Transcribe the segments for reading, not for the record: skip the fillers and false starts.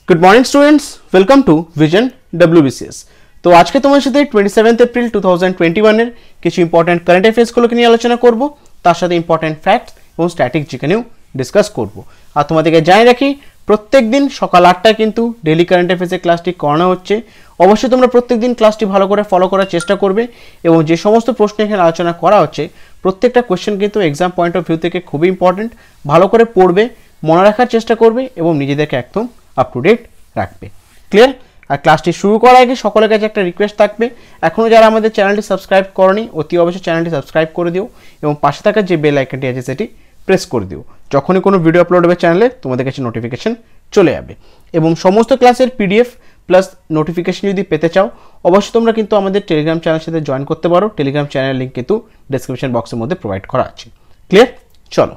Good morning students, welcome to vision WBCS। तो आज के तुम्हारे साथे 27 एप्रिल 2021 এর কিছু ইম্পর্টেন্ট কারেন্ট অ্যাফেয়ার্সগুলোকে নিয়ে আলোচনা করব, তার সাথে ইম্পর্টেন্ট ফ্যাক্টস এবং স্ট্যাটিক জিকে নিয়েও ডিসকাস করব। আর তোমাদেরকে জানিয়ে রাখি, প্রত্যেক দিন সকাল 8টায় কিন্তু ডেইলি কারেন্ট অ্যাফেয়ার্সের ক্লাসটি করানো হচ্ছে। অবশ্যই তোমরা প্রত্যেক দিন ক্লাসটি ভালো করে ফলো করার চেষ্টা করবে এবং যে সমস্ত প্রশ্ন এখানে আলোচনা করা হচ্ছে প্রত্যেকটা কোশ্চেন কিন্তু এক্সাম পয়েন্ট অফ ভিউ থেকে খুবই ইম্পর্টেন্ট। ভালো করে পড়বে, মনে রাখার চেষ্টা করবে এবং নিজেদেরকে একদম আপ টু ডেট রাখবে। ক্লিয়ার? আর ক্লাসটি শুরু করার আগে সকলের কাছে একটা রিকোয়েস্ট থাকবে, এখনও যারা আমাদের চ্যানেলটি সাবস্ক্রাইব করনি অতি অবশ্যই চ্যানেলটি সাবস্ক্রাইব করে দিও এবং পাশে থাকা যে বেল আইকনটি আছে সেটি প্রেস করে দিও। যখনই কোনো ভিডিও আপলোড হবে চ্যানেলে তোমাদের কাছে নোটিফিকেশন চলে যাবে। এবং সমস্ত ক্লাসের PDF প্লাস নোটিফিকেশন যদি পেতে চাও অবশ্যই তোমরা কিন্তু আমাদের টেলিগ্রাম চ্যানেলের সাথে জয়েন করতে পারো। টেলিগ্রাম চ্যানেলের লিঙ্ক কিন্তু ডেসক্রিপশন বক্সের মধ্যে প্রোভাইড করা আছে। ক্লিয়ার? চলো,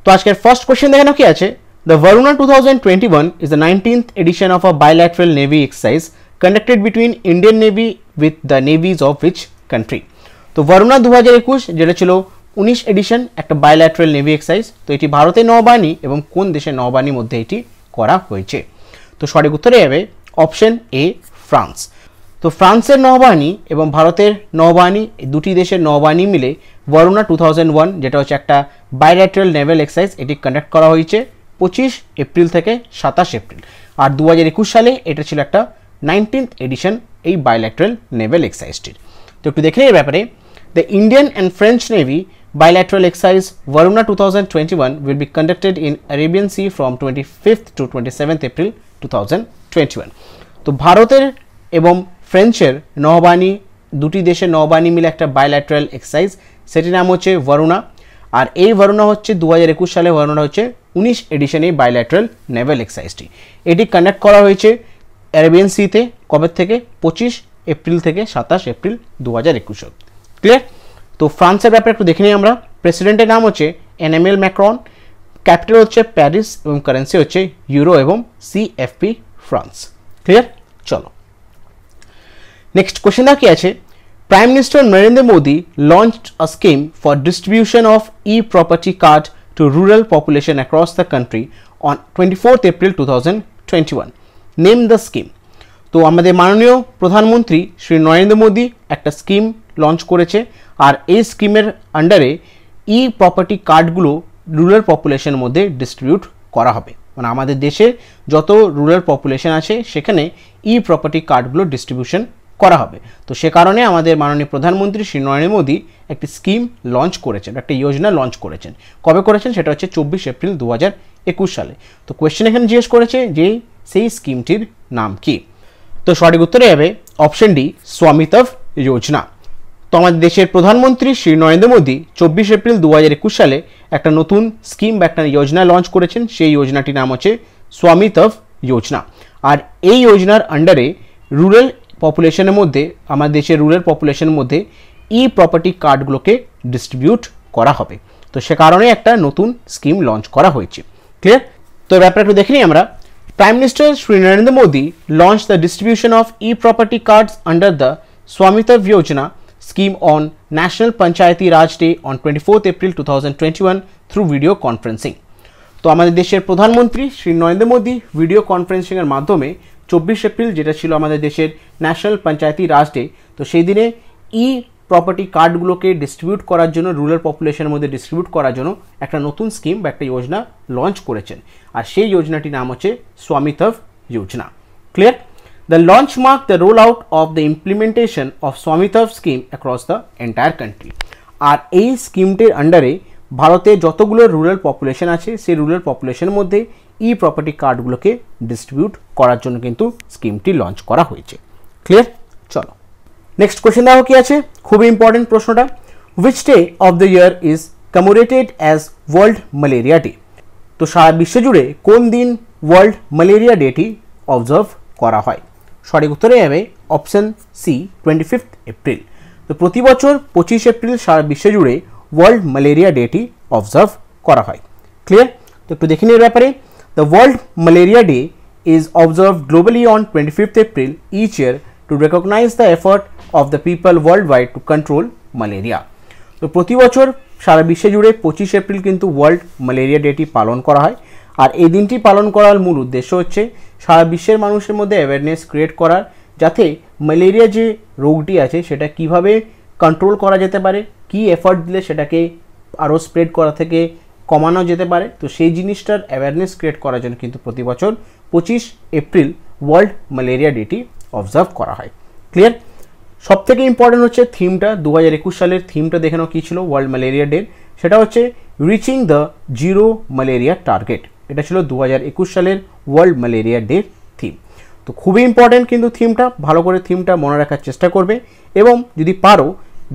তো আজকের ফার্স্ট কোশ্চেন দেখে নাও কি আছে। The Varuna 2021 is the 19th edition of a bilateral Navy exercise conducted between Indian Navy with the navies of which country? তো Varuna 2021 যেটা ছিল 19 এডিশন একটা বাইল্যাটারাল নেভি এক্সারসাইজ। তো এটি ভারতের নৌবাহিনী এবং কোন দেশের নৌবাহিনীর মধ্যে এটি করা হয়েছে? তো সঠিক উত্তরে যাবে অপশন এ, ফ্রান্স। তো ফ্রান্সের নৌবাহিনী এবং ভারতের নৌবাহিনী দুটি দেশের নৌবাহিনী মিলে Varuna 2001 যেটা হচ্ছে একটা বাইল্যাটারাল নেভাল এক্সারসাইজ এটি কন্ডাক্ট করা হয়েছে 25 এপ্রিল থেকে 27 এপ্রিল। আর 2021 সালে এটা ছিল একটা 19th এডিশন এই বাইল্যাটারাল নেভাল এক্সারসাইজটির। তো একটু দেখে এর ব্যাপারে, the Indian and French navy bilateral exercise Varuna 2021 will be conducted in Arabian Sea from 25th to 27th April 2021। তো ভারতের এবং ফ্রেঞ্চের নৌবাহিনী দুটি দেশের নৌবাহিনী মিলে একটা বাইল্যাটারাল এক্সারসাইজ, সেটির নাম হচ্ছে ভারুনা। আর এই ভারুনা হচ্ছে 2021 সালে ভারুনা হচ্ছে 19 এডিশনে বাইল্যাটারাল নেভাল এক্সারসাইজটি এটি কন্ডাক্ট করা হয়েছে অ্যারাবিয়ান সিতে। কবে থেকে? 25 এপ্রিল থেকে 27 এপ্রিল 2021। ক্লিয়ার? তো ফ্রান্সের ব্যাপারে একটু দেখে নিই আমরা। প্রেসিডেন্টের নাম হচ্ছে এমানুয়েল ম্যাক্রন, ক্যাপিটাল হচ্ছে প্যারিস এবং কারেন্সি হচ্ছে ইউরো এবং CFP ফ্রান্স। ক্লিয়ার? চলো, নেক্সট কোশ্চেন কি আছে। Prime Minister Narendra Modi launched a scheme for distribution of e-property card to rural population across the country on 24th April 2021. Name the scheme. তো আমাদের মাননীয় প্রধানমন্ত্রী শ্রী নরেন্দ্র মোদী একটা স্কিম লঞ্চ করেছে আর এই স্কিমের আন্ডারে ই প্রপার্টি কার্ডগুলো রুরাল পপুলেশনের মধ্যে ডিস্ট্রিবিউট করা হবে। মানে আমাদের দেশে যত রুরাল পপুলেশন আছে সেখানে ই প্রপার্টি কার্ডগুলো ডিস্ট্রিবিউশন করা হবে। তো সে কারণে আমাদের মাননীয় প্রধানমন্ত্রী শ্রী নরেন্দ্র মোদী একটি স্কিম লঞ্চ করেছেন, একটা যোজনা লঞ্চ করেছেন। কবে করেছেন? সেটা হচ্ছে 24 এপ্রিল 2021 সালে। তো কোয়েশ্চেন এখানে জিজ্ঞেস করেছে যে সেই স্কিমটির নাম কি? তো সঠিক উত্তরে যাবে অপশন ডি, স্বামিত্ব যোজনা। তো আমাদের দেশের প্রধানমন্ত্রী শ্রী নরেন্দ্র মোদী 24 এপ্রিল 2021 সালে একটা নতুন স্কিম বা একটা যোজনা লঞ্চ করেছেন। সেই যোজনাটির নাম হচ্ছে স্বামিত্ব যোজনা। আর এই যোজনার আন্ডারে রুরাল পপুলেশনের মধ্যে আমাদের দেশের রুরাল পপুলেশনের মধ্যে ই প্রপার্টি কার্ডগুলোকে ডিস্ট্রিবিউট করা হবে। তো সে কারণে একটা নতুন স্কিম লঞ্চ করা হয়েছে। ক্লিয়ার? তো ব্যাপারটা একটু দেখে নিই আমরা। Prime Minister Shri Narendra Modi launched the distribution of e-property cards under the Swamitva Yojana scheme on National Panchayati Raj Day on 24th April 2021 through video conferencing। তো আমাদের দেশের প্রধানমন্ত্রী শ্রী নরেন্দ্র মোদী ভিডিও কনফারেন্সিংয়ের মাধ্যমে 24 এপ্রিল যেটা ছিল আমাদের দেশের ন্যাশনাল পঞ্চায়েতি রাজ ডে, তো সেই দিনে ই প্রপার্টি কার্ডগুলোকে ডিস্ট্রিবিউট করার জন্য রুরাল পপুলেশনের মধ্যে ডিস্ট্রিবিউট করার জন্য একটা নতুন স্কিম বা একটা যোজনা লঞ্চ করেছেন। আর সেই যোজনাটির নাম হচ্ছে স্বামিত্ব যোজনা। Clear? The launch mark the roll out of the implementation of Swamitva scheme across the entire country. আর এই স্কিমটির আন্ডারে ভারতে যতগুলো রুরাল পপুলেশন আছে সেই রুরাল পপুলেশনের মধ্যে ই প্রপার্টি কার্ডগুলোকে ডিস্ট্রিবিউট করার জন্য কিন্তু স্কিমটি লঞ্চ করা হয়েছে। ক্লিয়ার? চলো, নেক্সট কোশ্চেন দেখো কি আছে, খুবই ইম্পর্টেন্ট প্রশ্নটা। Which day of the year is commemorated as world malaria day? তো সারা বিশ্ব জুড়ে কোন দিন ওয়ার্ল্ড ম্যালেরিয়া ডেটি অবজার্ভ করা হয়? সঠিক উত্তরে যাবে অপশন সি, 25 এপ্রিল। তো প্রতি বছর 25 এপ্রিল সারা বিশ্ব জুড়ে ওয়ার্ল্ড ম্যালেরিয়া ডেটি অবজার্ভ করা হয়। ক্লিয়ার? তো একটু দেখে নিই ব্যাপারে। The world malaria day is observe globally on 25th April each year to recognize the effort of the people worldwide to control malaria। তো প্রতি বছর সারা বিশ্ব জুড়ে 25 এপ্রিল কিন্তু ওয়ার্ল্ড ম্যালেরিয়া ডেটি পালন করা হয়। আর এই দিনটি পালন করার মূল উদ্দেশ্য হচ্ছে সারা বিশ্বের মানুষের মধ্যে অ্যাওয়ারনেস ক্রিয়েট করার, যাতে ম্যালেরিয়া যে রোগটি আছে সেটা কিভাবে কন্ট্রোল করা যেতে পারে, কি এফর্ট দিলে সেটাকে আরও স্প্রেড করা থেকে কমানো যেতে পারে। তো সেই জিনিসটার অ্যাওয়ারনেস ক্রিয়েট করার জন্য কিন্তু প্রতি বছর 25 এপ্রিল ওয়ার্ল্ড ম্যালেরিয়া ডেটি অবজার্ভ করা হয়। ক্লিয়ার? সব থেকে ইম্পর্টেন্ট হচ্ছে থিমটা, 2021 সালের থিমটা দেখে নাও কী ছিল ওয়ার্ল্ড ম্যালেরিয়া ডে। সেটা হচ্ছে reaching the zero malaria target. এটা ছিল 2021 সালের ওয়ার্ল্ড ম্যালেরিয়া ডে থিম। তো খুবই ইম্পর্টেন্ট কিন্তু থিমটা, ভালো করে থিমটা মনে রাখার চেষ্টা করবে এবং যদি পারো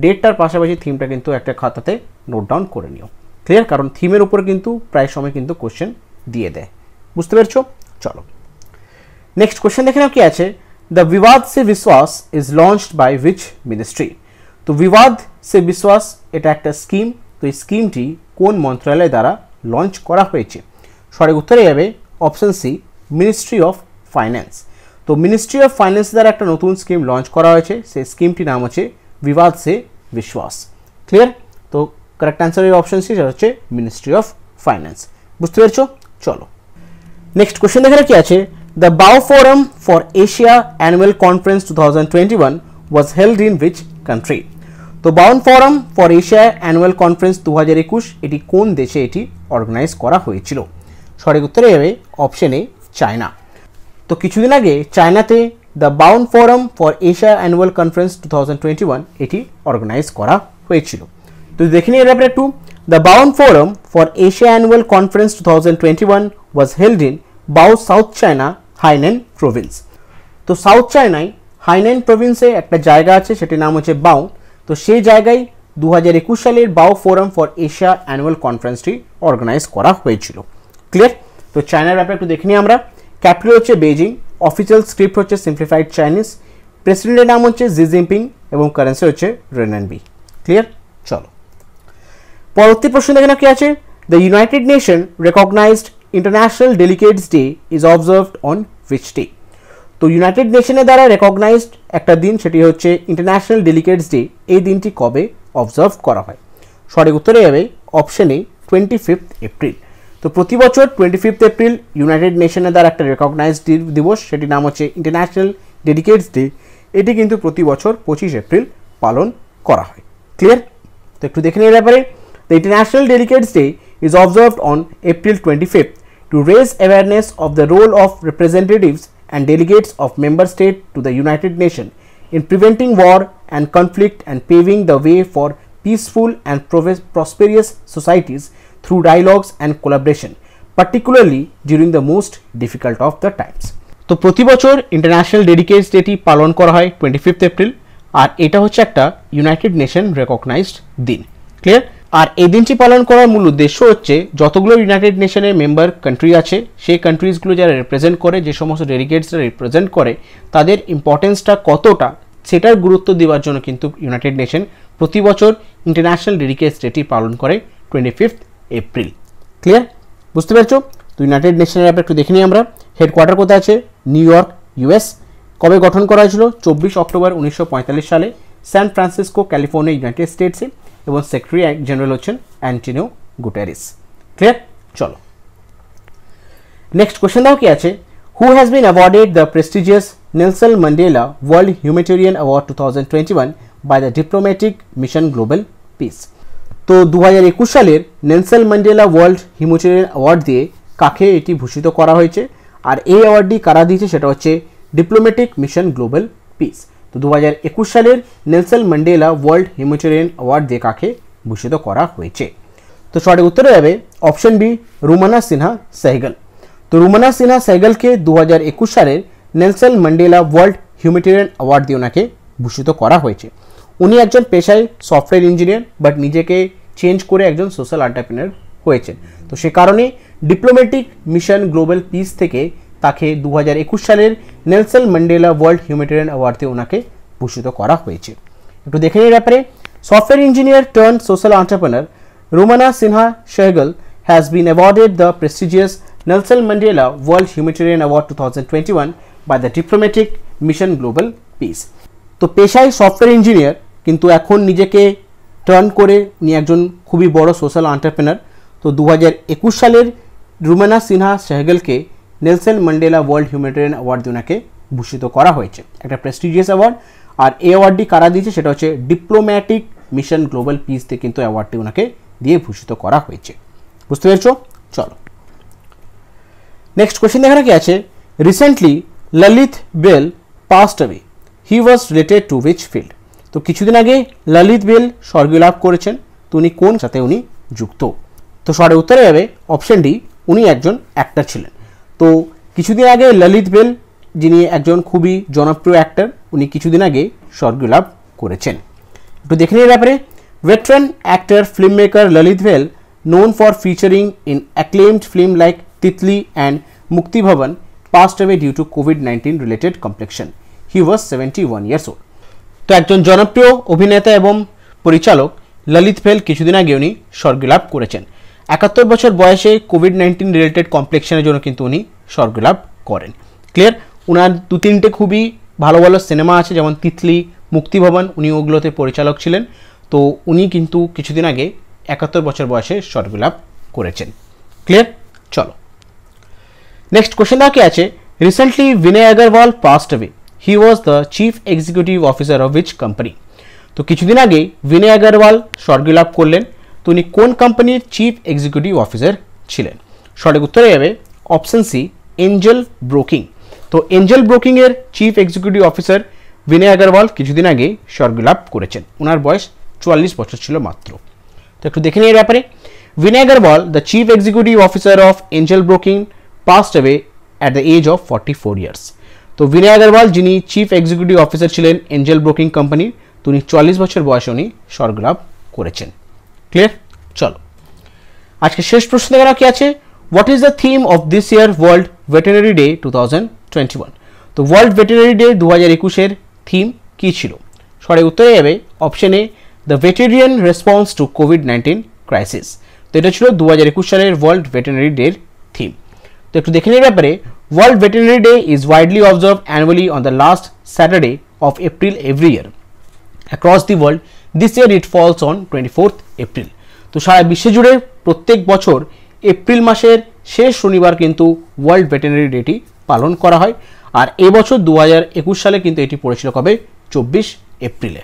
ডেটটার পাশাপাশি থিমটা কিন্তু একটা খাতাতে নোট ডাউন করে নিও। ক্লিয়ার? কারণ থিমের উপর কিন্তু প্রায় সময় কিন্তু কোশ্চেন দিয়ে দেয়। বুঝতে পেরেছো? চলো নেক্সট কোশ্চেন দেখে নাও কি আছে। দ্য বিবাদ সে বিশ্বাস is launched by which ministry? তো বিবাদ সে বিশ্বাস এটা একটা স্কিম। তো এই স্কিমটি কোন মন্ত্রণালয় দ্বারা লঞ্চ করা হয়েছে? সঠিক উত্তরে যাবে option C, ministry of finance. তো মিনিস্ট্রি অফ ফাইন্যান্স দ্বারা একটা নতুন স্কিম লঞ্চ করা হয়েছে, সেই স্কিমটির নাম হচ্ছে বিবাদ সে বিশ্বাস। ক্লিয়ার? তো কারেক্ট অ্যান্সারের অপশন সি হচ্ছে মিনিস্ট্রি অফ ফাইন্যান্স। বুঝতে পেরেছো? চলো নেক্সট কোশ্চেন দেখে কি আছে। The Boao Forum for Asia annual conference 2021 was held in which country? তো Boao Forum for Asia annual conference 2021 এটি কোন দেশে এটি অর্গানাইজ করা হয়েছিল? সঠিক উত্তরে যাবে অপশন এ, চায়না। তো কিছুদিন আগে চায়নাতে the Boao Forum for Asia annual conference 2021 এটি অর্গানাইজ করা হয়েছিল। তো দেখে নিয়ে ব্যাপারে একটু। The Boao Forum for Asia annual conference 2021 was held in Boao, South China, Hainan province. তো সাউথ চায়নায় হাইনান প্রভিন্সে একটা জায়গা আছে, সেটির নাম হচ্ছে বাও। তো সেই জায়গায় 2021 সালের Boao Forum for Asia annual কনফারেন্সটি অর্গানাইজ করা হয়েছিল। ক্লিয়ার? তো চায়নার ব্যাপারে একটু দেখে নিই আমরা। ক্যাপিটাল হচ্ছে বেজিং, অফিসিয়াল স্ক্রিপ্ট হচ্ছে সিম্পলিফাইড চাইনিজ, প্রেসিডেন্টের নাম হচ্ছে জি জিনপিং এবং কারেন্সি হচ্ছে রেনমিনবি। ক্লিয়ার? চলো পরবর্তী প্রশ্ন দেখে না কি আছে। The United Nation recognized international delegates day is observed on which day? তো ইউনাইটেড নেশনের দ্বারা রেকগনাইজড একটা দিন, সেটি হচ্ছে ইন্টারন্যাশনাল ডেলিগেটস ডে। এই দিনটি কবে অবজার্ভ করা হয়? সঠিক উত্তরে যাবে অপশন এ, 25 এপ্রিল। তো প্রতি বছর 25 এপ্রিল ইউনাইটেড নেশনের দ্বারা একটা রেকগনাইজড দিবস, সেটির নাম হচ্ছে ইন্টারন্যাশনাল ডেলিগেটস ডে। এটি কিন্তু প্রতি বছর 25 এপ্রিল পালন করা হয়। ক্লিয়ার? তো একটু দেখে নিয়ে ব্যাপারে। The international delegates day is observed on April 25th to raise awareness of the role of representatives and delegates of member states to the United Nations in preventing war and conflict and paving the way for peaceful and prosperous societies through dialogues and collaboration, particularly during the most difficult of the times. তো প্রতি বছর international ডেডিকেটস ডেটি পালন করা হয় 25 April, আর এটা হচ্ছে একটা United Nation recognized দিন। ক্লিয়ার? আর এই দিনটি পালন করার মূল উদ্দেশ্য হচ্ছে যতগুলো ইউনাইটেড নেশনের মেম্বার কান্ট্রি আছে, সেই কান্ট্রিজগুলো যারা রিপ্রেজেন্ট করে, যে সমস্ত ডেলিগেটসরা রিপ্রেজেন্ট করে, তাদের ইম্পর্টেন্সটা কতটা সেটার গুরুত্ব দেওয়ার জন্য কিন্তু ইউনাইটেড নেশন প্রতি বছর ইন্টারন্যাশনাল ডেডিকেটস ডেটি পালন করে 25 এপ্রিল। ক্লিয়ার? বুঝতে পারছো? তো ইউনাইটেড নেশনের ব্যাপারে একটু দেখে নিই আমরা। হেডকোয়ার্টার কোথায় আছে? New York, US. কবে গঠন করা হয়েছিল? 24 অক্টোবর 1945 সালে স্যান ফ্রান্সিসকো, ক্যালিফোর্নিয়া, ইউনাইটেড স্টেটসে, এবং সেক্রেটারি জেনারেল হচ্ছেন অ্যান্টোনিও গুটেরেস। ক্লিয়ার? চলো নেক্সট কোশ্চেন দাও কি আছে। Who has been awarded the prestigious Nelson Mandela World Humanitarian Award 2021 by the diplomatic mission global peace? তো 2021 সালের Nelson Mandela World Humanitarian Award দিয়ে কাকে এটি ভূষিত করা হয়েছে? আর এই অ্যাওয়ার্ডটি কারা দিয়েছে? সেটা হচ্ছে ডিপ্লোম্যাটিক মিশন গ্লোবাল পিস। তো 2021 সালের Nelson Mandela World Humanitarian Award দিয়ে কাকে ভূষিত করা হয়েছে? তো সঠিক উত্তরে যাবে অপশন বি, রুমানা সিনহা সেহগল। তো রুমানা সিনহা সেহগলকে 2021 সালের Nelson Mandela World Humanitarian Award দিয়ে ওনাকে ভূষিত করা হয়েছে। উনি একজন পেশায় সফটওয়্যার ইঞ্জিনিয়ার, বাট নিজেকে চেঞ্জ করে একজন সোশ্যাল এন্টারপ্রেনার হয়েছেন। তো সে কারণে ডিপ্লোম্যাটিক মিশন গ্লোবাল পিস থেকে তাকে 2021 সালের Nelson Mandela World Humanitarian Award দিয়ে ওনাকে ভূষিত করা হয়েছে। একটু দেখে নিই ব্যাপারে। Software engineer turn social entrepreneur Rumana Sinha Sehgal has been awarded the prestigious Nelson Mandela World Humanitarian Award 2021 by the Diplomatic Mission Global Peace. তো পেশায় সফটওয়্যার ইঞ্জিনিয়ার, কিন্তু এখন নিজেকে টার্ন করে নিয়ে একজন খুবই বড় সোশ্যাল এন্টারপ্রেনার। তো 2021 সালের রুমেনা সিনহা সেহগলকে Nelson Mandela World Humanitarian Award দিয়ে ওনাকে ভূষিত করা হয়েছে, একটা প্রেস্টিজিয়াস অ্যাওয়ার্ড। আর এই অ্যাওয়ার্ডটি কারা দিয়েছে সেটা হচ্ছে ডিপ্লোম্যাটিক মিশন গ্লোবাল পিস দিয়ে কিন্তু অ্যাওয়ার্ডটি ওনাকে দিয়ে ভূষিত করা হয়েছে। বুঝতে পেরেছো? চলো নেক্সট কোয়েশ্চেন দেখার কি আছে। Recently Lalit Behl passed away, he was related to which field? তো কিছুদিন আগে ললিত বেল স্বর্গীয় লাভ করেছেন, তো উনি কোন সাথে উনি যুক্ত? তো সঠিক উত্তরে যাবে অপশন ডি, উনি একজন অ্যাক্টর ছিলেন। তো কিছুদিন আগে ললিত বেল, যিনি একজন খুবই জনপ্রিয় অ্যাক্টর, উনি কিছুদিন আগে স্বর্গীয় লাভ করেছেন। একটু দেখে নিয়ে ব্যাপারে। veteran actor filmmaker Lalit Vel, known for featuring in acclaimed film like Titli and Mukti Bhavan, passed away due to COVID-19 related complication. He was 71 years old. তো একজন জনপ্রিয় অভিনেতা এবং পরিচালক ললিত ভেল কিছুদিন আগে উনি স্বর্গীয় লাভ করেছেন। 71 বছর বয়সে কোভিড-19 রিলেটেড কমপ্লিকেশনের জন্য কিন্তু উনি স্বর্গীয় লাভ করেন। ক্লিয়ার? ওনার 2-3টে খুবই ভালো ভালো সিনেমা আছে, যেমন তিতলি, মুক্তি ভবন, উনি ওগুলোতে পরিচালক ছিলেন। তো উনি কিন্তু কিছুদিন আগে 71 বছর বয়সে স্বর্গীয় লাভ করেছেন। ক্লিয়ার? চলো নেক্সট কোয়েশ্চেন কি আছে। Recently Binoy Agarwal past away, he was the chief executive officer of which company? তো কিছুদিন আগে বিনয় আগরওয়াল স্বর্গীয় লাভ করলেন, তো উনি কোন কোম্পানির চিফ এক্সিকিউটিভ অফিসার ছিলেন? সঠিক উত্তরে যাবে অপশন সি, এঞ্জেল ব্রোকিং। তো এঞ্জেল ব্রোকিং এর চিফ এক্সিকিউটিভ অফিসার বিনয় আগরওয়াল কিছুদিন আগে স্বর্গীয় লাভ করেছেন। ওনার বয়স 44 বছর ছিল মাত্র। তো একটু দেখে নিয়ে ব্যাপারে। Vinay Agarwal, the chief executive officer of Angel Broking, passed away at the age of 44 years. তো বিনয় আগরওয়াল, যিনি চিফ এক্সিকিউটিভ অফিসার ছিলেন এঞ্জেল ব্রোকিং কোম্পানির, তো উনি 44 বছর বয়সে উনি স্বর্গীয় লাভ করেছেন। ক্লিয়ার? চলো আজকে শেষ প্রশ্ন দেখানো কি আছে। What is the theme of this year World Veterinary Day 2021? তো ওয়ার্ল্ড ভেটেরিনারি ডে 2021-এর থিম কী ছিল? সঠিক উত্তরে যাবে option A, the veterinarian response to কোভিড-19 ক্রাইসিস। তো এটা ছিল 2021 সালের ওয়ার্ল্ড ভেটেরিনারি ডের থিম। তো একটু দেখে নিয়ে ব্যাপারে। World Veterinary Day is widely observe annually on the last Saturday of April every year across the world. This year it falls on 24 April. তো সারা বিশ্ব জুড়ে প্রত্যেক বছর এপ্রিল মাসের শেষ শনিবার কিন্তু ওয়ার্ল্ড ভেটেরিনারি ডেটি পালন করা হয়। আর এবছর 2021 সালে কিন্তু এটি পড়েছিল কবে? 24 এপ্রিলে।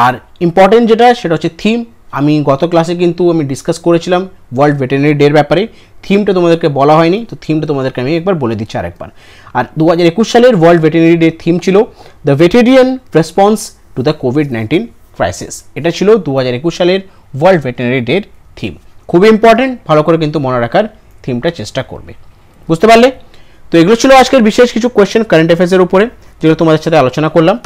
আর ইম্পর্টেন্ট যেটা সেটা হচ্ছে থিম। আমি গত ক্লাসে কিন্তু আমি ডিসকাস করেছিলাম ওয়ার্ল্ড ভেটেরিনারি ডের ব্যাপারে, থিমটা তোমাদেরকে বলা হয়নি, তো থিমটা তোমাদেরকে আমি একবার বলে দিচ্ছি আরেকবার। আর 2021 সালের ওয়ার্ল্ড ভেটেরিনারি ডের থিম ছিল the veterinarian response to the কোভিড-19 ক্রাইসিস। এটা ছিল 2021 সালের ওয়ার্ল্ড ভেটেরিনারি ডের থিম। খুবই ইম্পর্টেন্ট, ভালো করে কিন্তু মনে রাখার থিমটা চেষ্টা করবে। বুঝতে পারলে? তো এগুলো ছিল আজকের বিশেষ কিছু কোয়েশ্চেন কারেন্ট অ্যাফেয়ার্সের উপরে, যেগুলো তোমাদের সাথে আলোচনা করলাম।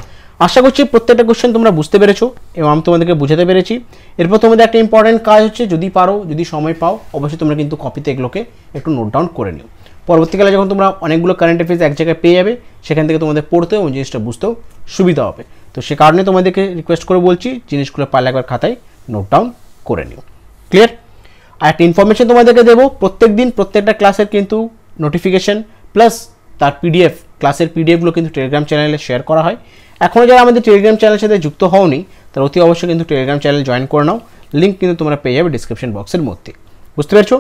আশা করছি প্রত্যেকটা কোয়েশ্চেন তোমরা বুঝতে পেরেছো এবং আমি তোমাদেরকে বুঝাতে পেরেছি। এরপর তোমাদের একটা ইম্পর্টেন্ট কাজ হচ্ছে, যদি পারো, যদি সময় পাও, অবশ্যই তোমরা কিন্তু কপিতে এগুলোকে একটু নোট ডাউন করে নিও। পরবর্তীকালে যখন তোমরা অনেকগুলো কারেন্ট অ্যাফেয়ার্স এক জায়গায় পেয়ে যাবে, সেখান থেকে তোমাদের পড়তেও এবং জিনিসটা বুঝতেও সুবিধা হবে। তো সে কারণে তোমাদেরকে রিকোয়েস্ট করে বলছি, জিনিসগুলো পারলে একবার খাতায় নোট ডাউন করে নিও। ক্লিয়ার? আর একটা ইনফরমেশন তোমাদেরকে দেবো, প্রত্যেক দিন প্রত্যেকটা ক্লাসের কিন্তু নোটিফিকেশন প্লাস তার পিডিএফ, ক্লাসের পিডিএফগুলো কিন্তু টেলিগ্রাম চ্যানেলে শেয়ার করা হয়। এখনও যারা আমাদের টেলিগ্রাম চ্যানেলের সাথে যুক্ত হওনি, তারা অতি অবশ্যই কিন্তু টেলিগ্রাম চ্যানেল জয়েন করে নাও। লিঙ্ক কিন্তু তোমরা পেয়ে যাবে ডিসক্রিপশন বক্সের মধ্যে। বুঝতে পেরেছো?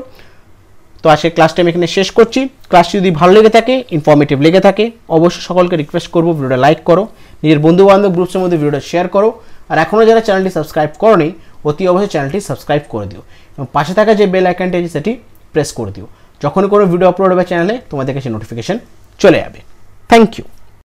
তো আজকে ক্লাসটা আমি এখানে শেষ করছি। ক্লাসটি যদি ভালো লেগে থাকে, ইনফরমেটিভ লেগে থাকে, অবশ্যই সকলকে রিকোয়েস্ট করবো ভিডিওটা লাইক করো, নিজের বন্ধুবান্ধব গ্রুপসের মধ্যে ভিডিওটা শেয়ার করো। আর এখনও যারা চ্যানেলটি সাবস্ক্রাইব করোনি, অতি অবশ্যই চ্যানেলটি সাবস্ক্রাইব করে দিও এবং পাশে থাকা যে বেল আইকনটি আছে সেটি প্রেস করে দিও। যখনই কোনো ভিডিও আপলোড হবে চ্যানেলে, তোমাদের কাছে নোটিফিকেশন চলে যাবে। Thank you.